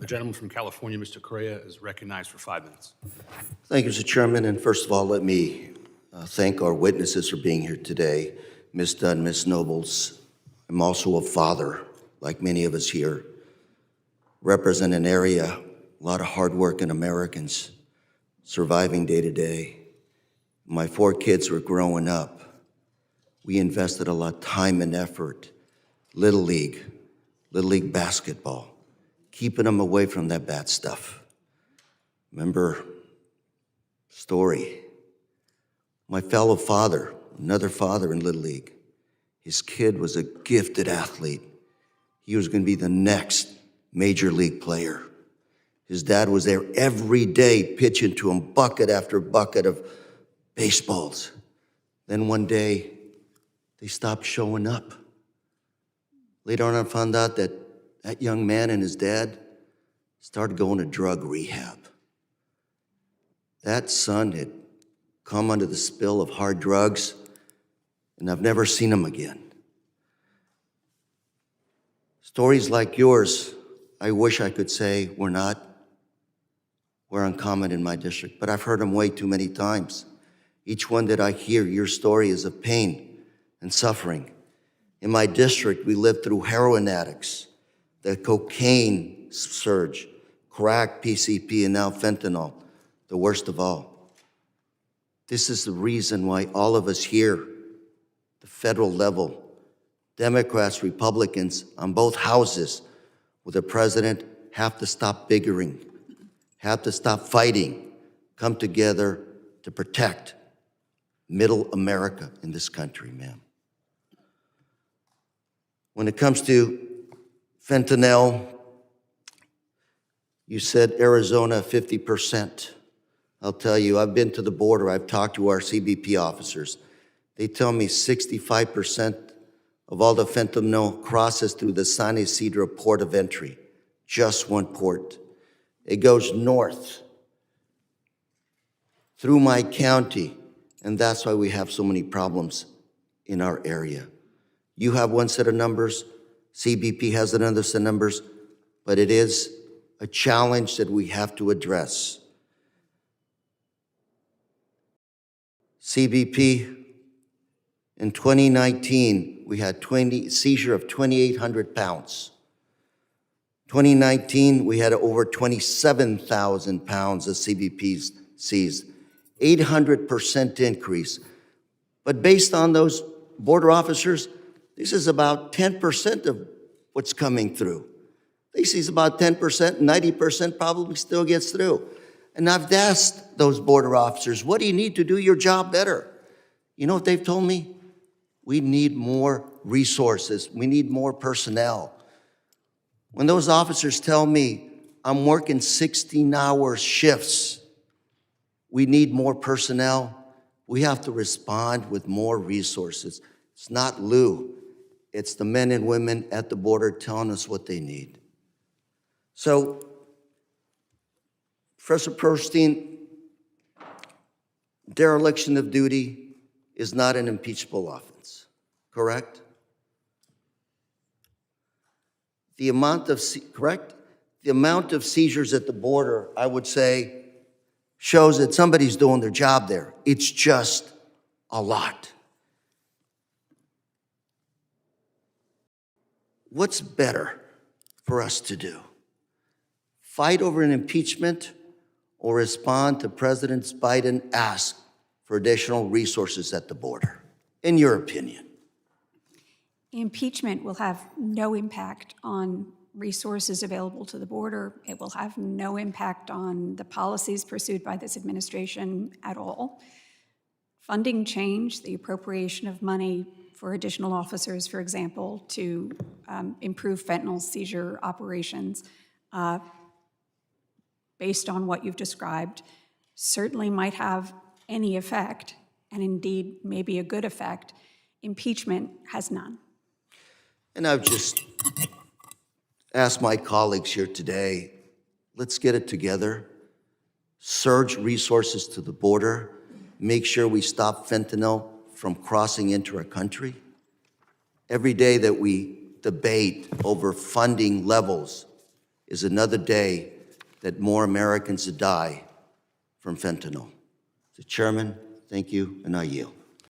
The gentleman from California, Mr. Correa, is recognized for 5 minutes. Thank you, Mr. Chairman. And first of all, let me thank our witnesses for being here today. Ms. Dunn, Ms. Nobles, I'm also a father, like many of us here, represent an area, a lot of hardworking Americans surviving day to day. My 4 kids were growing up. We invested a lot of time and effort, Little League basketball, keeping them away from that bad stuff. Remember, story, my fellow father, another father in Little League, his kid was a gifted athlete. He was going to be the next major league player. His dad was there every day pitching to him bucket after bucket of baseballs. Then one day, they stopped showing up. Later on, I found out that that young man and his dad started going to drug rehab. That son had come under the spell of hard drugs, and I've never seen him again. Stories like yours, I wish I could say were uncommon in my district, but I've heard them way too many times. Each one that I hear, your story is of pain and suffering. In my district, we lived through heroin addicts, the cocaine surge, crack, PCP, and now fentanyl, the worst of all. This is the reason why all of us here, the federal level, Democrats, Republicans, on both houses, with the president, have to stop bickering, have to stop fighting, come together to protect middle America in this country, ma'am. When it comes to fentanyl, you said Arizona 50%. I'll tell you, I've been to the border, I've talked to our CBP officers. They tell me 65% of all the fentanyl crosses through the San Ysidro port of entry, just one port. It goes north through my county, and that's why we have so many problems in our area. You have one set of numbers, CBP has another set of numbers, but it is a challenge that we have to address. CBP, in 2019, we had seizure of 2,800 pounds. 2019, we had over 27,000 pounds of CBPs seized, 800% increase. But based on those border officers, this is about 10% of what's coming through. They seize about 10%, 90% probably still gets through. And I've asked those border officers, what do you need to do your job better? You know what they've told me? We need more resources. We need more personnel. When those officers tell me I'm working 16-hour shifts, we need more personnel, we have to respond with more resources. It's not Lou. It's the men and women at the border telling us what they need. So, Professor Pearlstein, dereliction of duty is not an impeachable offense, correct? The amount of seizures at the border, I would say, shows that somebody's doing their job there. It's just a lot. What's better for us to do? Fight over an impeachment or respond to President Biden's ask for additional resources at the border, in your opinion? Impeachment will have no impact on resources available to the border. It will have no impact on the policies pursued by this administration at all. Funding change, the appropriation of money for additional officers, for example, to improve fentanyl seizure operations, based on what you've described, certainly might have any effect, and indeed maybe a good effect. Impeachment has none. And I've just asked my colleagues here today, let's get it together, surge resources to the border, make sure we stop fentanyl from crossing into our country. Every day that we debate over funding levels, is another day that more Americans die from fentanyl. Mr. Chairman, thank you, and I yield.